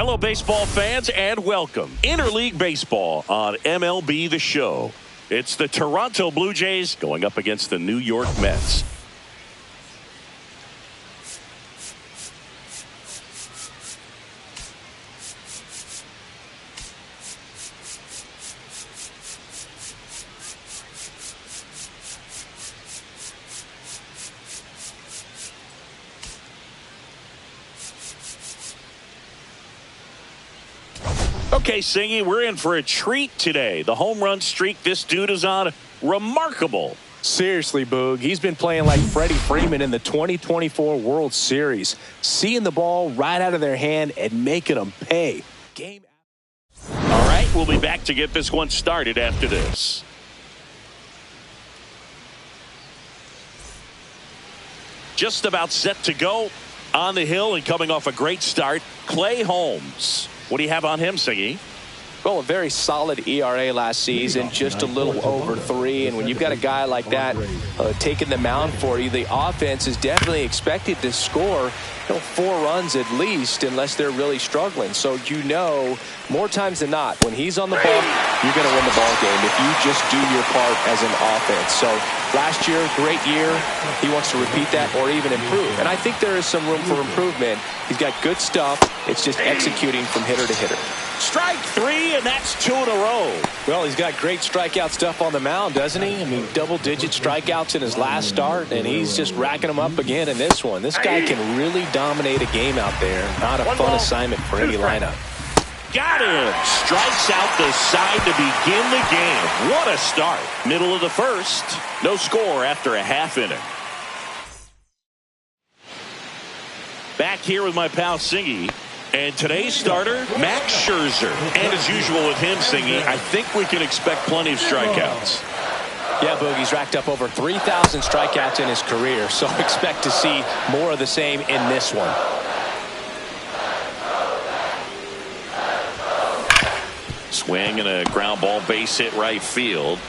Hello, baseball fans, and welcome. Interleague Baseball on MLB The Show. It's the Toronto Blue Jays going up against the New York Mets. Okay, Singy, we're in for a treat today. The home run streak this dude is on, remarkable. Seriously, Boog, he's been playing like Freddie Freeman in the 2024 World Series, seeing the ball right out of their hand and making them pay. All right, we'll be back to get this one started after this. Just about set to go on the hill and coming off a great start, Clay Holmes. What do you have on him, Siggy? Well, a very solid ERA last season, just a little over 3. And when you've got a guy like that taking the mound for you, the offense is definitely expected to score 4 runs at least, unless they're really struggling. So more times than not, when he's on the ball, you're going to win the ball game if you just do your part as an offense. So last year, great year. He wants to repeat that or even improve. And I think there is some room for improvement. He's got good stuff. It's just executing from hitter to hitter. Strike 3, and that's 2 in a row. Well, he's got great strikeout stuff on the mound, doesn't he? I mean, double-digit strikeouts in his last start, and he's just racking them up again in this one. This guy can really dominate a game out there. Not a fun assignment for any lineup. Got him. Strikes out the side to begin the game. What a start. Middle of the first. No score after a half inning. Back here with my pal Singy. And today's starter, Max Scherzer. And as usual with him, Singy, I think we can expect plenty of strikeouts. Yeah, Boogie's racked up over 3,000 strikeouts in his career, so expect to see more of the same in this one. Swing and a ground ball base hit right field.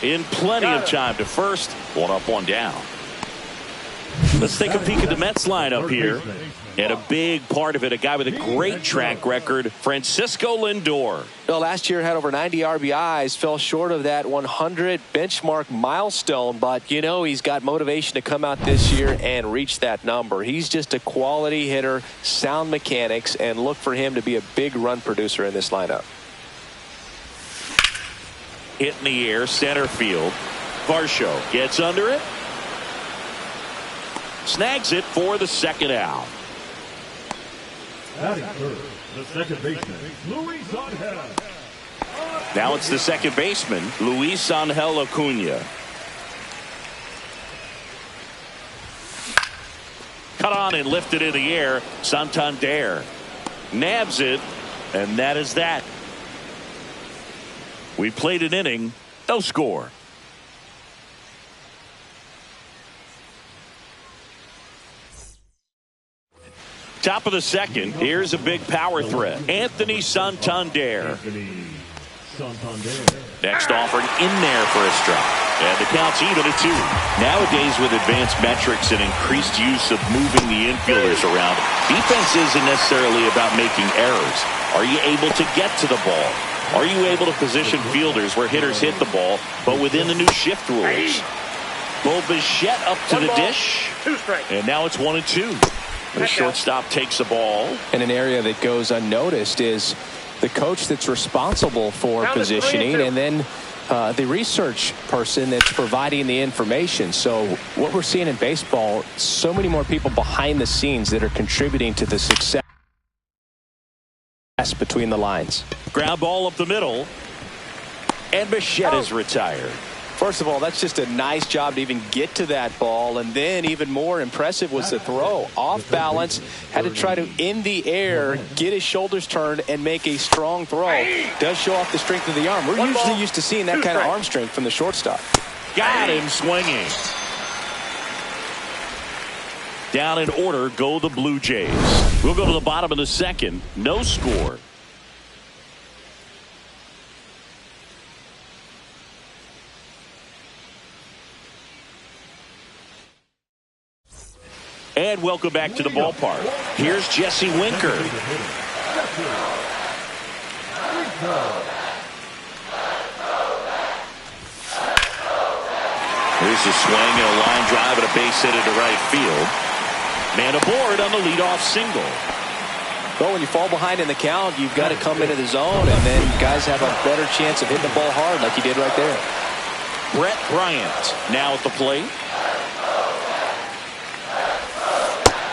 In plenty of time to first. 1 up, 1 down. Let's take a peek at the Mets lineup here. And a big part of it, a guy with a great track record, Francisco Lindor. Well, last year had over 90 RBIs, fell short of that 100 benchmark milestone, but he's got motivation to come out this year and reach that number. He's just a quality hitter, sound mechanics, and look for him to be a big run producer in this lineup. Hit in the air, center field. Varsho gets under it. Snags it for the second out. Batting third, the second baseman, Luis Angel. Now it's the second baseman, Luis Angel Acuna. Cut on and lifted in the air. Santander nabs it, and that is that. We played an inning, no score. Top of the second, here's a big power threat. Anthony Santander. Next offered in there for a strike. And the count's even at 2. Nowadays, with advanced metrics and increased use of moving the infielders around, defense isn't necessarily about making errors. Are you able to get to the ball? Are you able to position fielders where hitters hit the ball, but within the new shift rules? Bo Bichette up to the dish. And now it's 1-2. The shortstop takes the ball. And an area that goes unnoticed is the coach that's responsible for positioning, and then the research person that's providing the information. So what we're seeing in baseball, so many more people behind the scenes that are contributing to the success between the lines. Ground ball up the middle. And Bichette is retired. First of all, that's just a nice job to even get to that ball, and then even more impressive was the throw. Off balance, had to try to, in the air, get his shoulders turned and make a strong throw. Does show off the strength of the arm. We're usually used to seeing that kind of arm strength from the shortstop. Got him swinging. Down in order go the Blue Jays. We'll go to the bottom of the second. No score. And welcome back to the ballpark. Here's Jesse Winker. Here's a swing and a line drive and a base hit into right field. Man aboard on the leadoff single. Well, when you fall behind in the count, you've got to come into the zone, and then guys have a better chance of hitting the ball hard like you did right there. Brett Bryant now at the plate.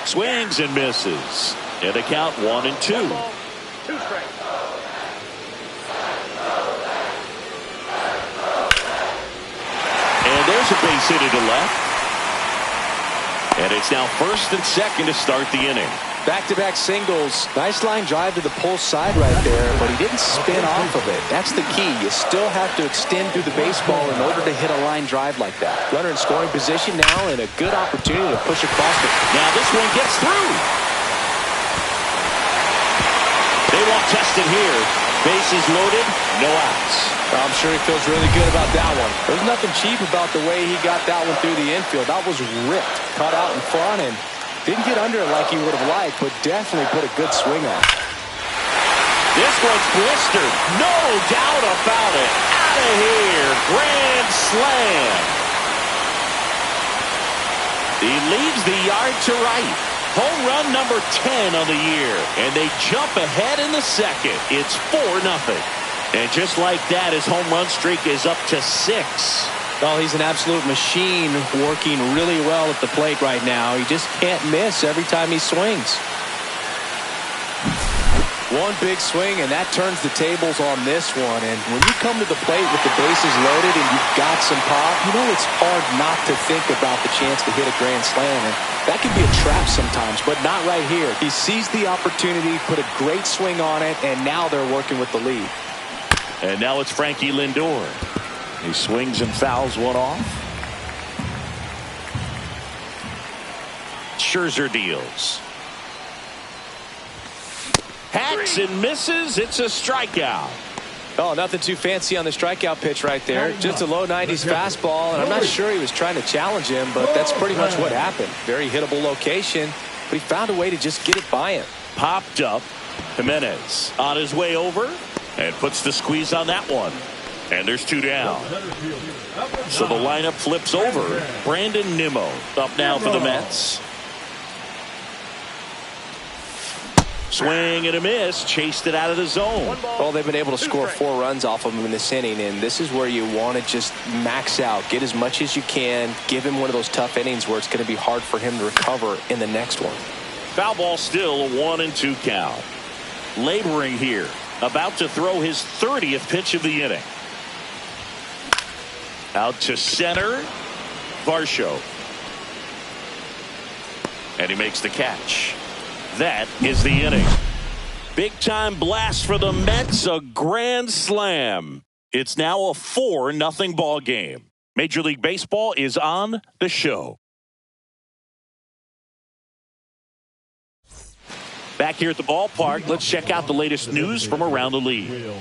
Swings and misses. And the count 1-2. And there's a base hit into left. And it's now first and second to start the inning. Back-to-back singles. Nice line drive to the pull side right there, but he didn't spin off of it. That's the key. You still have to extend through the baseball in order to hit a line drive like that. Runner in scoring position now and a good opportunity to push across it. Now this one gets through. They won't test it here. Bases loaded, no outs. I'm sure he feels really good about that one. There's nothing cheap about the way he got that one through the infield. That was ripped, caught out in front, and didn't get under it like he would have liked, but definitely put a good swing on it. This one's blistered. No doubt about it. Out of here. Grand slam. He leaves the yard to right. Home run number 10 on the year. And they jump ahead in the second. It's 4-0. And just like that, his home run streak is up to 6. Well, he's an absolute machine, working really well at the plate right now. He just can't miss every time he swings. One big swing, and that turns the tables on this one. And when you come to the plate with the bases loaded and you've got some pop, you know it's hard not to think about the chance to hit a grand slam. And that can be a trap sometimes, but not right here. He seized the opportunity, put a great swing on it, and now they're working with the lead. And now it's Frankie Lindor. He swings and fouls one off. Scherzer deals. Hacks and misses. It's a strikeout. Oh, nothing too fancy on the strikeout pitch right there. Just a low 90s fastball, and I'm not sure he was trying to challenge him, but that's pretty much what happened. Very hittable location, but he found a way to just get it by him. Popped up. Jimenez on his way over and puts the squeeze on that one. And there's 2 down. So the lineup flips over. Brandon Nimmo up now for the Mets. Swing and a miss. Chased it out of the zone. Well, they've been able to score 4 runs off of him in this inning, and this is where you want to just max out. Get as much as you can. Give him one of those tough innings where it's going to be hard for him to recover in the next one. Foul ball still, a 1-2 count. Laboring here. About to throw his 30th pitch of the inning. Out to center. Varsho. And he makes the catch. That is the inning. Big time blast for the Mets. A grand slam. It's now a 4-0 ball game. Major League Baseball is on the show. Back here at the ballpark, let's check out the latest news from around the league.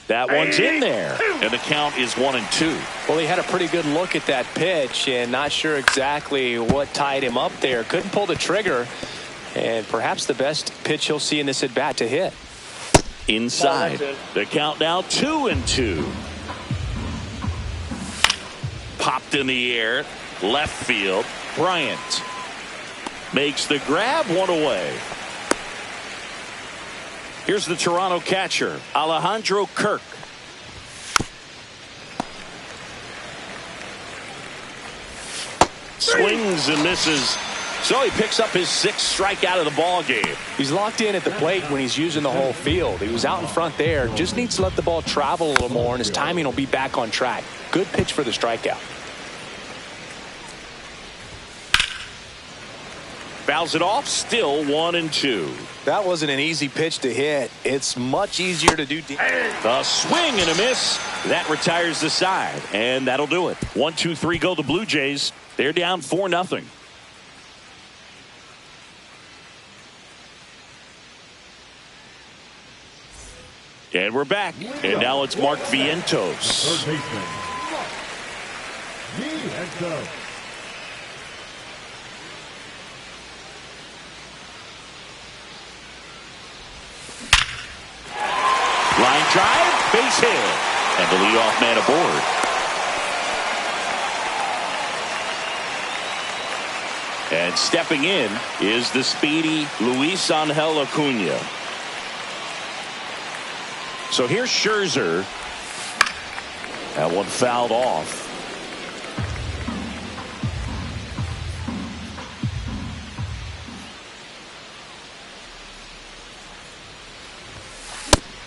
That one's in there, and the count is 1-2. Well, he had a pretty good look at that pitch and not sure exactly what tied him up there. Couldn't pull the trigger, and perhaps the best pitch he'll see in this at-bat to hit. Inside, the count now 2-2. Popped in the air, left field. Bryant makes the grab, one away. Here's the Toronto catcher, Alejandro Kirk. Swings and misses. So he picks up his 6th strikeout of the ball game. He's locked in at the plate when he's using the whole field. He was out in front there. Just needs to let the ball travel a little more, and his timing will be back on track. Good pitch for the strikeout. Fouls it off, still 1-2. That wasn't an easy pitch to hit. It's much easier to do. A swing and a miss. That retires the side, and that'll do it. 1-2-3 go the Blue Jays. They're down 4-0. And we're back. And now it's Mark Vientos. Third baseman. Vientos. Line drive, base hit. And the leadoff man aboard. And stepping in is the speedy Luis Angel Acuna. So here's Scherzer. That one fouled off.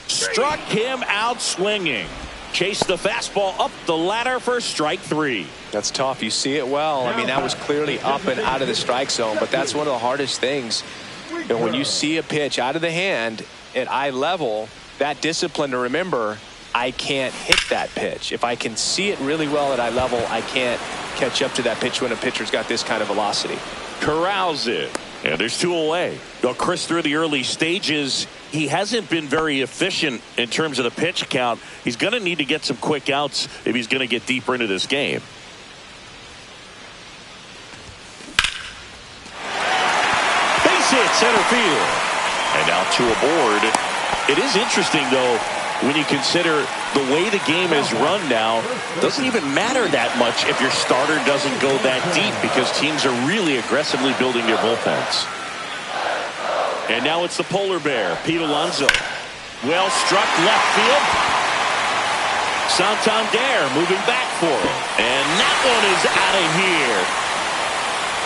Struck him out swinging. Chased the fastball up the ladder for strike 3. That's tough. You see it well. I mean, that was clearly up and out of the strike zone, but that's one of the hardest things. You know, when you see a pitch out of the hand at eye level, that discipline to remember, I can't hit that pitch. If I can see it really well at eye level, I can't catch up to that pitch when a pitcher's got this kind of velocity. Corrals it. And there's 2 away. Now, Chris, through the early stages, he hasn't been very efficient in terms of the pitch count. He's going to need to get some quick outs if he's going to get deeper into this game. Base hit, center field. And now 2 aboard. It is interesting, though, when you consider the way the game is run now, doesn't even matter that much if your starter doesn't go that deep because teams are really aggressively building their bullpens. And now it's the polar bear, Pete Alonso. Well struck left field. Santander moving back for it. And that one is out of here.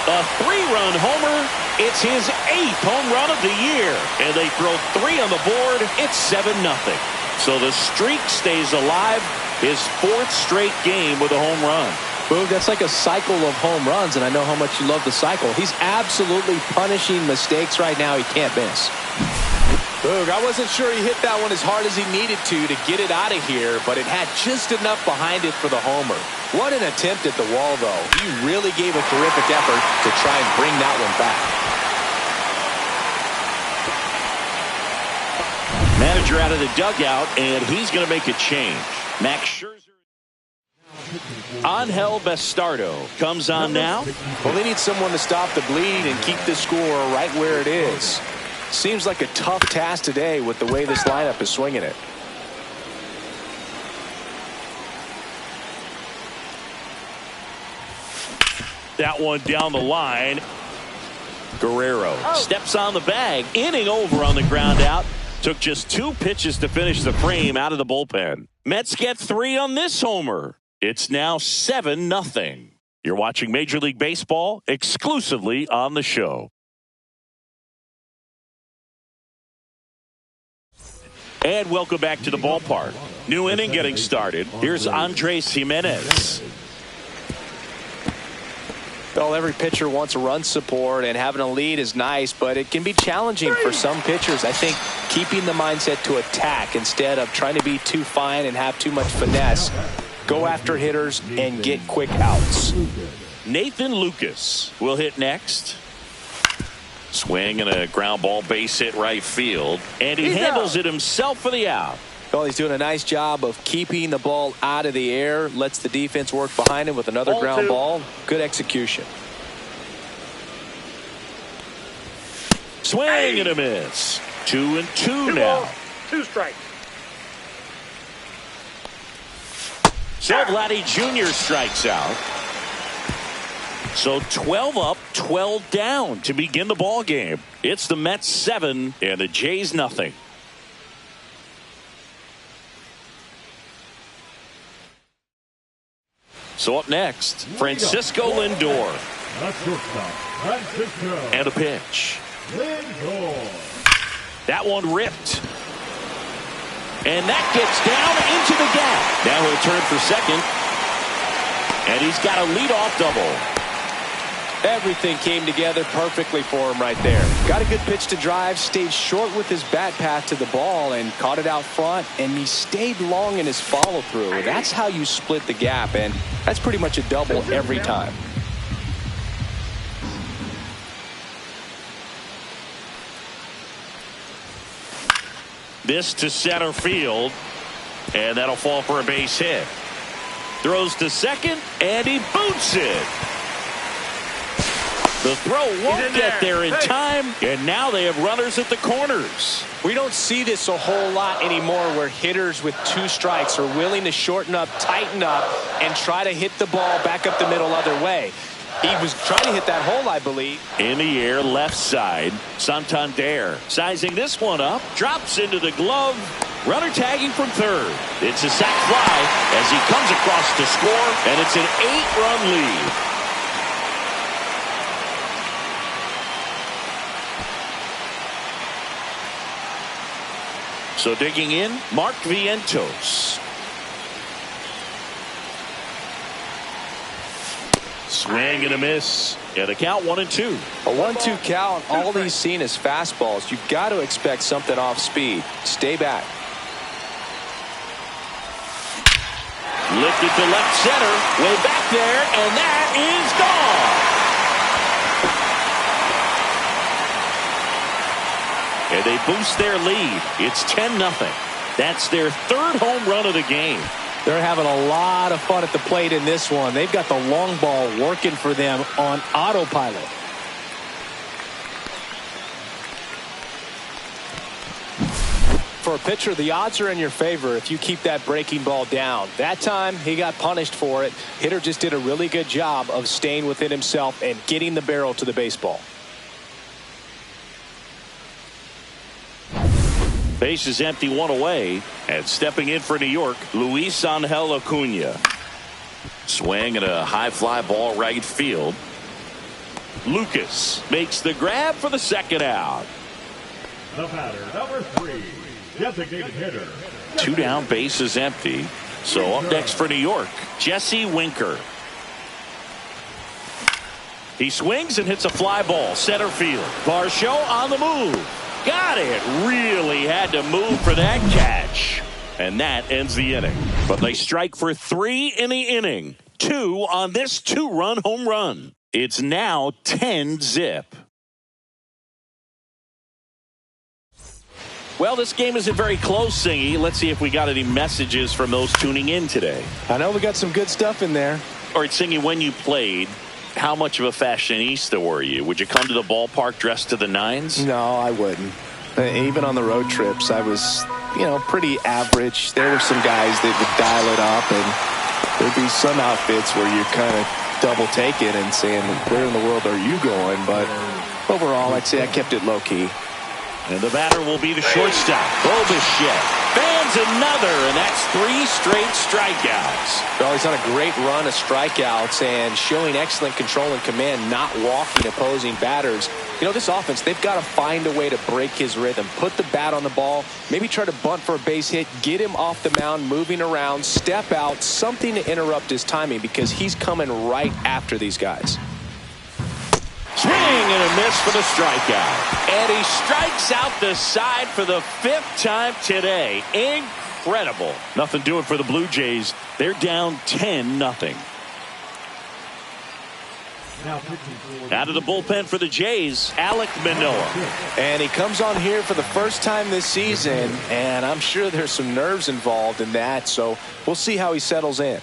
A 3-run homer. It's his 8th home run of the year. And they throw 3 on the board. It's 7-0. So the streak stays alive. His 4th straight game with a home run. Boog, that's like a cycle of home runs, and I know how much you love the cycle. He's absolutely punishing mistakes right now he can't miss. Boog, I wasn't sure he hit that one as hard as he needed to get it out of here, but it had just enough behind it for the homer. What an attempt at the wall, though. He really gave a terrific effort to try and bring that one back. Manager out of the dugout, and he's going to make a change. Max Scherzer. Angel Bastardo comes on now. Well, they need someone to stop the bleed and keep the score right where it is. Seems like a tough task today with the way this lineup is swinging it. That one down the line. Guerrero steps on the bag. Inning over on the ground out. Took just 2 pitches to finish the frame out of the bullpen. Mets get 3 on this homer. It's now 7-0. You're watching Major League Baseball exclusively on the show. And welcome back to the ballpark. New inning getting started. Here's Andres Jimenez. Well, every pitcher wants run support, and having a lead is nice, but it can be challenging for some pitchers. I think keeping the mindset to attack instead of trying to be too fine and have too much finesse. Go after hitters and get quick outs. Nathan Lucas will hit next. Swing and a ground ball base hit right field. And he handles it himself for the out. Well, he's doing a nice job of keeping the ball out of the air. Lets the defense work behind him with another ground ball. Good execution. Swing and a miss. 2-2 now. 2 strikes. So Vladdy Jr. strikes out. So 12 up, 12 down to begin the ball game. It's the Mets 7 and the Jays nothing. So up next, Francisco Lindor. And a pitch. That one ripped. And that gets down into the gap. Now he'll turn for second. And he's got a leadoff double. Everything came together perfectly for him right there. Got a good pitch to drive, stayed short with his bat path to the ball and caught it out front, and he stayed long in his follow through. That's how you split the gap, and that's pretty much a double every time. This to center field, and that'll fall for a base hit. Throws to second, and he boots it. The throw won't get there in time, and now they have runners at the corners. We don't see this a whole lot anymore where hitters with 2 strikes are willing to shorten up, tighten up, and try to hit the ball back up the middle other way. He was trying to hit that hole, I believe. In the air, left side. Santander sizing this one up. Drops into the glove. Runner tagging from third. It's a sac fly as he comes across to score, and it's an 8-run lead. So digging in, Mark Vientos. Swing and a miss. Yeah, the count 1-2. A 1-2 count. All he's seen is fastballs. You've got to expect something off speed. Stay back. Lifted to left center. Way back there, and that is gone. And they boost their lead. It's 10-0. That's their 3rd home run of the game. They're having a lot of fun at the plate in this one. They've got the long ball working for them on autopilot. For a pitcher, the odds are in your favor if you keep that breaking ball down. That time, he got punished for it. Hitter just did a really good job of staying within himself and getting the barrel to the baseball. Base is empty, 1 away, and stepping in for New York, Luis Angel Acuna. Swing and a high fly ball right field. Lucas makes the grab for the 2nd out. The batter, number 3, designated hitter. 2 down, base is empty. So up next for New York, Jesse Winker. He swings and hits a fly ball, center field. Varsho on the move. Got it. Really had to move for that catch. And that ends the inning. But they strike for 3 in the inning. 2 on this 2-run home run. It's now 10-0. Well, this game isn't very close, Singy. Let's see if we got any messages from those tuning in today. I know we got some good stuff in there. All right, Singy, when you played, how much of a fashionista were you? Would you come to the ballpark dressed to the nines? No, I wouldn't. Even on the road trips, I was, pretty average. There were some guys that would dial it up, and there'd be some outfits where you're kind of double taking and saying, where in the world are you going? But overall, I'd say I kept it low key. And the batter will be the shortstop, Bobichette. Fans another, and that's 3 straight strikeouts. Well, he's on a great run of strikeouts and showing excellent control and command, not walking opposing batters. This offense, they've got to find a way to break his rhythm, put the bat on the ball, maybe try to bunt for a base hit, get him off the mound, moving around, step out, something to interrupt his timing because he's coming right after these guys. Swing and a miss for the strikeout. And he strikes out the side for the 5th time today. Incredible. Nothing doing for the Blue Jays. They're down 10-0. Out of the bullpen for the Jays, Alek Manoah. And he comes on here for the first time this season, and I'm sure there's some nerves involved in that, so we'll see how he settles in.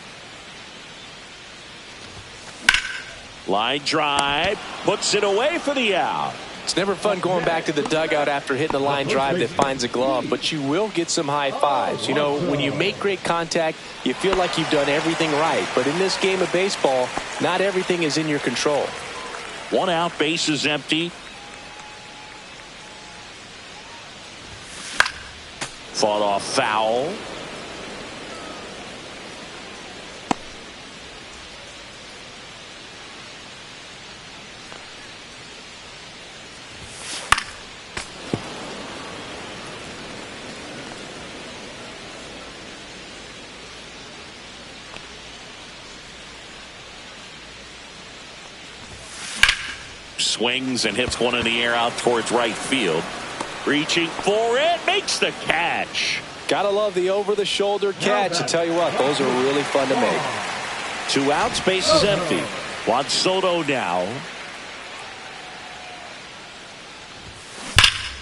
Line drive, puts it away for the out. It's never fun going back to the dugout after hitting a line drive that finds a glove, but you will get some high fives. When you make great contact, you feel like you've done everything right. But in this game of baseball, not everything is in your control. 1 out, base is empty. Fought off foul. Swings and hits one in the air out towards right field. Reaching for it, makes the catch. Gotta love the over-the-shoulder catch. I tell you what, those are really fun to make. 2 outs, base is empty. Juan Soto now.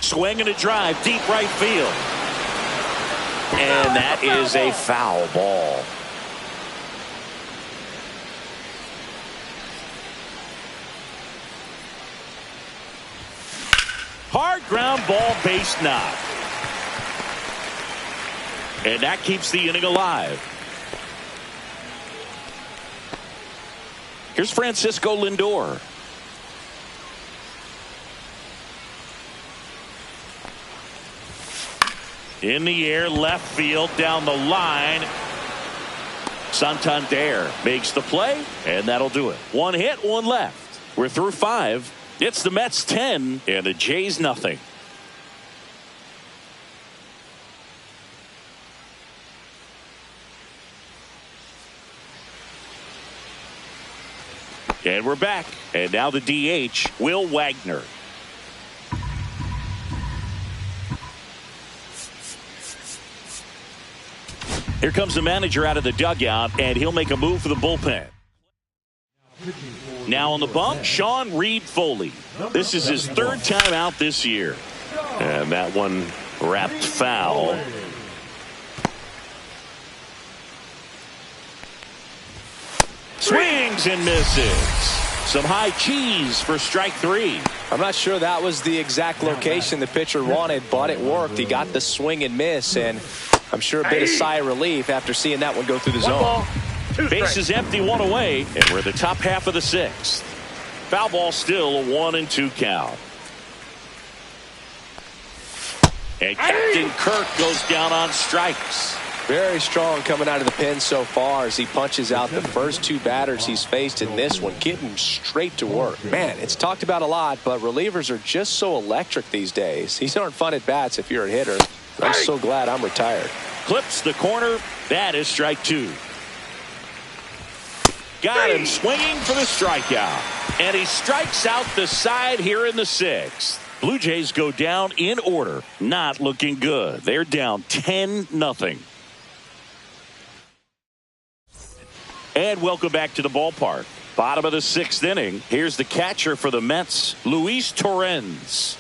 Swing and a drive, deep right field. And that is a foul ball. Hard ground ball, base knock. And that keeps the inning alive. Here's Francisco Lindor. In the air, left field, down the line. Santander makes the play, and that'll do it. One hit, one left. We're through 5. It's the Mets 10 and the Jays nothing. And we're back. And now the DH, Will Wagner. Here comes the manager out of the dugout, and he'll make a move for the bullpen. Now on the bump, Sean Reed Foley. This is his 3rd time out this year. And that one wrapped foul. Swings and misses. Some high cheese for strike 3. I'm not sure that was the exact location the pitcher wanted, but it worked. He got the swing and miss, and I'm sure a bit of sigh of relief after seeing that one go through the zone. Base is empty, 1 away, and we're in the top half of the 6th. Foul ball still a 1-2 count. And Captain Kirk goes down on strikes. Very strong coming out of the pen so far as he punches out the first 2 batters he's faced in this one, getting straight to work. Man, it's talked about a lot, but relievers are just so electric these days. These aren't fun at bats if you're a hitter. I'm so glad I'm retired. Clips the corner. That is strike 2. Got him swinging for the strikeout. And he strikes out the side here in the 6th. Blue Jays go down in order. Not looking good. They're down 10-0. And welcome back to the ballpark. Bottom of the 6th inning. Here's the catcher for the Mets, Luis Torrens.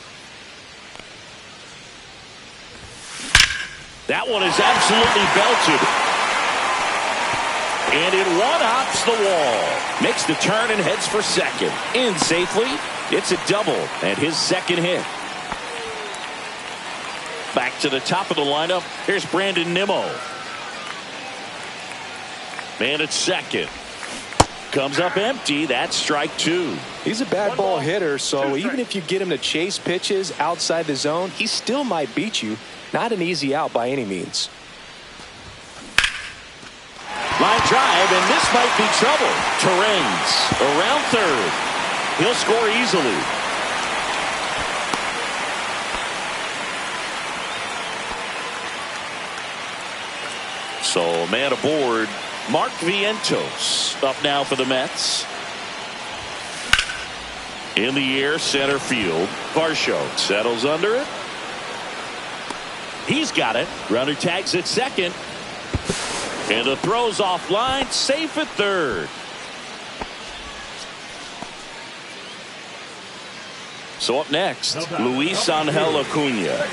That one is absolutely belted. And it one-hops the wall. Makes the turn and heads for second. In safely. It's a double and his 2nd hit. Back to the top of the lineup. Here's Brandon Nimmo. Man at second. Comes up empty. That's strike 2. He's a bad ball hitter, so even if you get him to chase pitches outside the zone, he still might beat you. Not an easy out by any means. Line drive, and this might be trouble. Torrens around third. He'll score easily. So, man aboard. Mark Vientos up now for the Mets. In the air, center field. Varsho settles under it. He's got it. Runner tags at second. And the throw's offline. Safe at third. So up next, Luis Angel Acuna.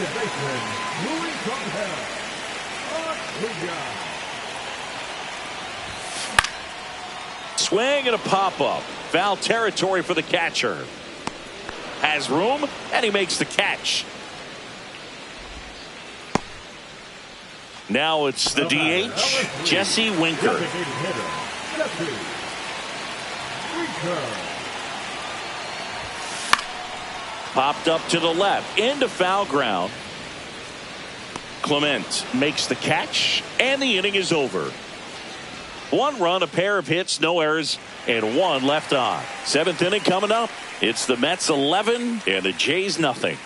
Swing and a pop-up. Foul territory for the catcher. Has room, and he makes the catch. Now it's the DH, Jesse Winker. Popped up to the left, into foul ground. Clement makes the catch, and the inning is over. 1 run, a pair of hits, no errors, and 1 left on. 7th inning coming up. It's the Mets 11 and the Jays nothing.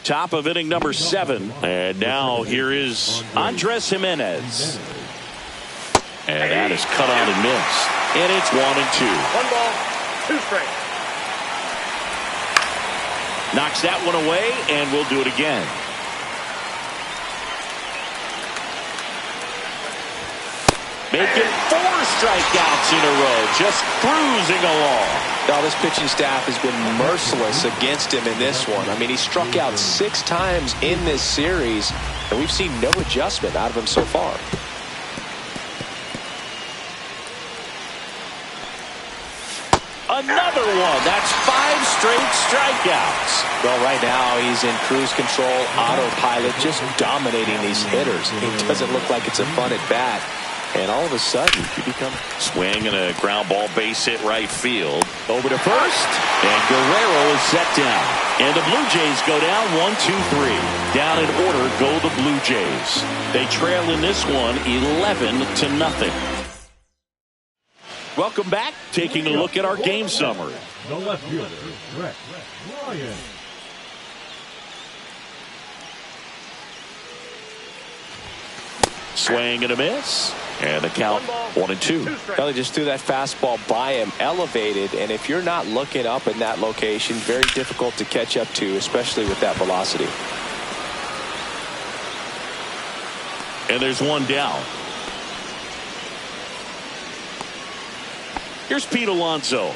Top of inning number 7. And now here is Andres Jimenez. And that is cut on and missed. And it's 1-2. 1 ball, 2 strikes. Knocks that one away, and we'll do it again. Making 4 strikeouts in a row, just cruising along. Now, this pitching staff has been merciless against him in this one. I mean, he struck out 6 times in this series, and we've seen no adjustment out of him so far. Another one. That's 5 straight strikeouts. Well, right now he's in cruise control, autopilot, just dominating these hitters. It doesn't look like it's a fun at bat. And all of a sudden, he becomes swing and a ground ball base hit right field. Over to first. And Guerrero is set down. And the Blue Jays go down 1-2-3. Down in order go the Blue Jays. They trail in this one 11-0. Welcome back. Taking a look at our game summary. The left fielder, Rex Ryan. Swing and a miss. And the count 1-2. Well, they just threw that fastball by him, elevated, and if you're not looking up in that location, very difficult to catch up to, especially with that velocity. And there's one down. Here's Pete Alonso.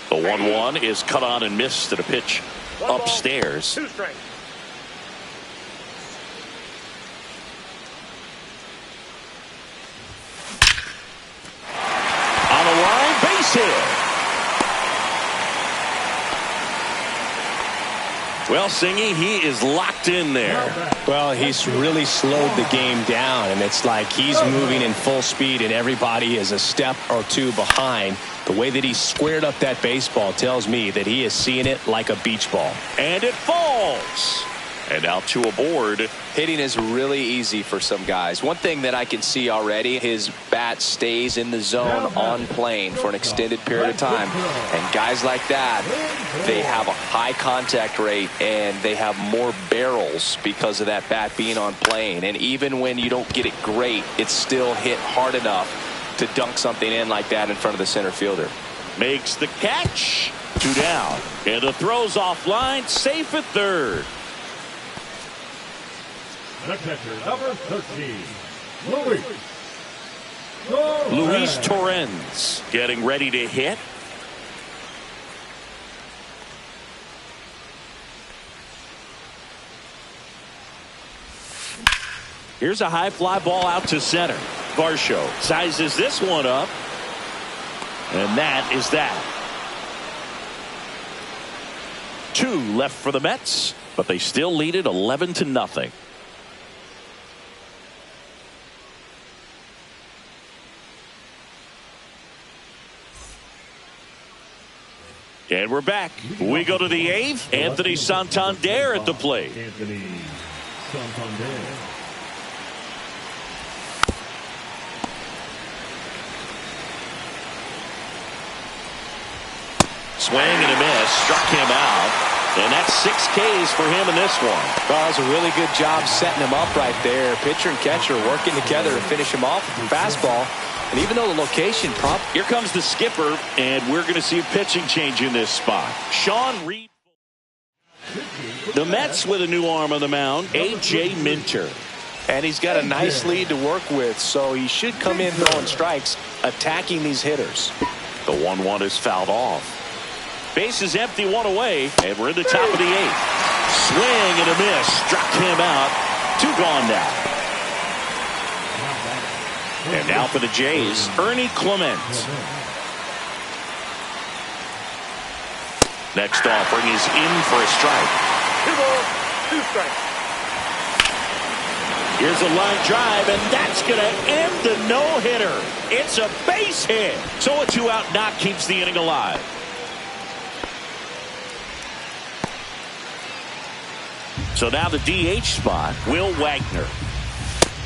The 1-1 is cut on and missed to the pitch upstairs. 2 strikes. On the line, base hit. Well, Singy, he is locked in there. Well, he's really slowed the game down, and it's like he's moving in full speed, and everybody is a step or 2 behind. The way that he squared up that baseball tells me that he is seeing it like a beach ball. And it falls. And now 2 aboard. Hitting is really easy for some guys. One thing that I can see already, his bat stays in the zone on plane for an extended period of time. And guys like that, they have a high contact rate and they have more barrels because of that bat being on plane. And even when you don't get it great, it's still hit hard enough to dunk something in like that in front of the center fielder. Makes the catch. 2 down. And the throw's offline. Safe at third. The catcher, number 13, Luis Torrens getting ready to hit. Here's a high fly ball out to center. Varsho sizes this one up. And that is that. 2 left for the Mets, but they still lead it 11-0. And we're back. We go to the 8th. Anthony Santander at the plate. Anthony Santander. Swing and a miss. Struck him out. And that's 6 Ks for him in this one. Well, it was a really good job setting him up right there. Pitcher and catcher working together to finish him off with the fastball. And even though the location prop. Here comes the skipper, and we're going to see a pitching change in this spot. Sean Reed. The Mets with a new arm on the mound, A.J. Minter. And he's got a nice lead to work with, so he should come in throwing strikes, attacking these hitters. The 1-1 is fouled off. Base is empty, 1 away, and we're in the top of the 8th. Swing and a miss. Struck him out. 2 gone now. And now for the Jays, Ernie Clement. Next offering is in for a strike. 2 balls, 2 strikes. Here's a line drive, and that's going to end the no-hitter. It's a base hit. So a 2-out knock keeps the inning alive. So now the DH spot, Will Wagner.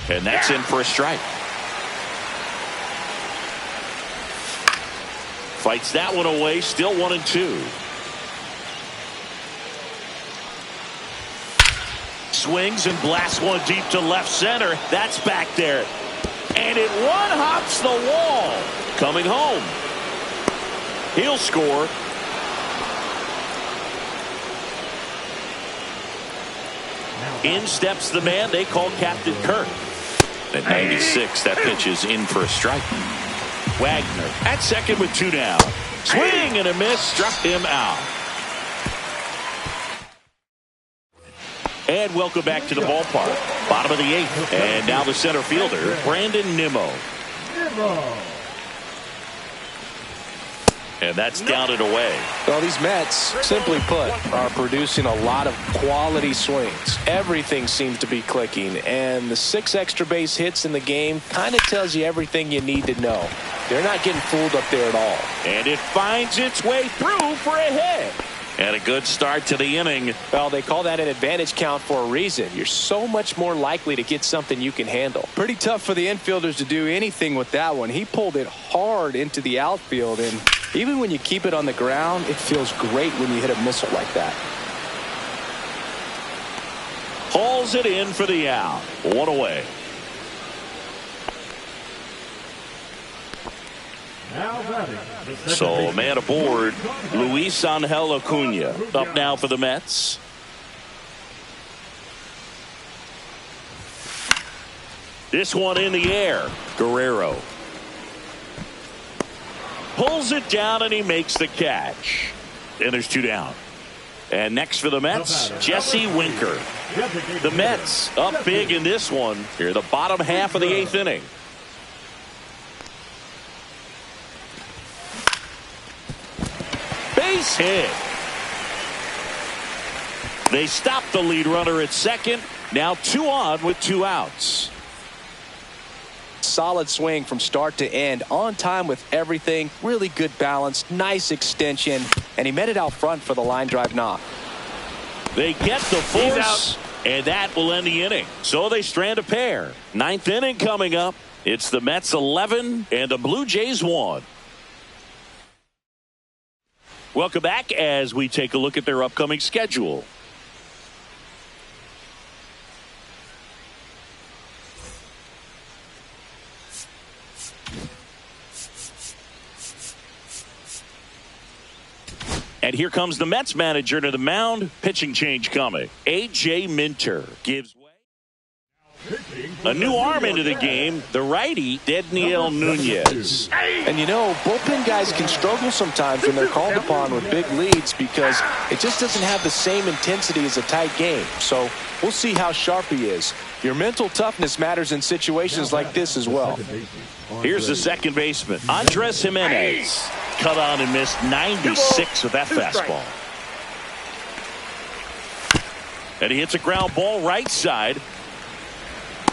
And that's in for a strike. Fights that one away, still 1-2. Swings and blasts one deep to left center. That's back there. And it one-hops the wall. Coming home. He'll score. In steps the man they call Captain Kirk. At 96, that pitch is in for a strike. Wagner at second with 2 down. Swing and a miss, struck him out. And welcome back to the ballpark. Bottom of the 8th. And now the center fielder, Brandon Nimmo. And that's down and away. Well, these Mets, simply put, are producing a lot of quality swings. Everything seems to be clicking, and the 6 extra base hits in the game kind of tells you everything you need to know. They're not getting fooled up there at all. And it finds its way through for a hit. And a good start to the inning. Well, they call that an advantage count for a reason. You're so much more likely to get something you can handle. Pretty tough for the infielders to do anything with that one. He pulled it hard into the outfield, and even when you keep it on the ground, it feels great when you hit a missile like that. Hauls it in for the out. 1 away. So a man aboard, Luis Angel Acuna, up now for the Mets. This one in the air. Guerrero pulls it down and he makes the catch. And there's 2 down. And next for the Mets, Jesse Winker. The Mets up big in this one. Here, the bottom half of the 8th inning. Base hit. They stop the lead runner at second. Now 2 on with 2 outs. Solid swing from start to end, on time with everything, really good balance, nice extension, and he met it out front for the line drive knock. They get the force, and that will end the inning. So they strand a pair. 9th inning coming up. It's the Mets 11 and the Blue Jays 1. Welcome back as we take a look at their upcoming schedule. And here comes the Mets manager to the mound. Pitching change coming. A.J. Minter gives way. A new arm into the game, the righty, Dedniel Nunez. And you know, bullpen guys can struggle sometimes when they're called upon with big leads because it just doesn't have the same intensity as a tight game. So we'll see how sharp he is. Your mental toughness matters in situations like this as well. Here's the second baseman, Andres Jimenez. Cut on and missed 96 with that fastball. And he hits a ground ball right side.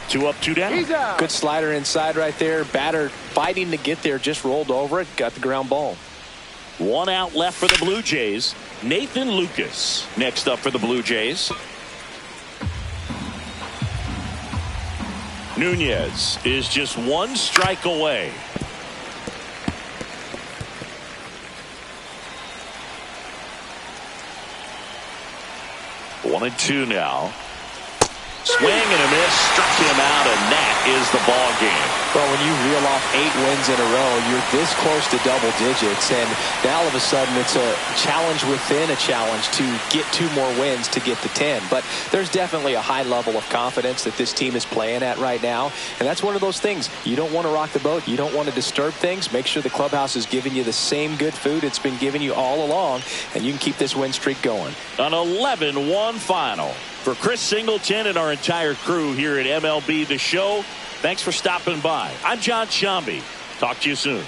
2 up, 2 down. Good slider inside right there. Batter fighting to get there, just rolled over it, got the ground ball. 1 out left for the Blue Jays. Nathan Lucas next up for the Blue Jays. Nunez is just 1 strike away. 1-2 now. Swing and a miss, struck him out, and that is the ball game. Well, when you reel off 8 wins in a row, you're this close to double digits, and now all of a sudden it's a challenge within a challenge to get 2 more wins to get to 10. But there's definitely a high level of confidence that this team is playing at right now, and that's one of those things. You don't want to rock the boat. You don't want to disturb things. Make sure the clubhouse is giving you the same good food it's been giving you all along, and you can keep this win streak going. An 11-1 final. For Chris Singleton and our entire crew here at MLB The Show, thanks for stopping by. I'm John Shambi. Talk to you soon.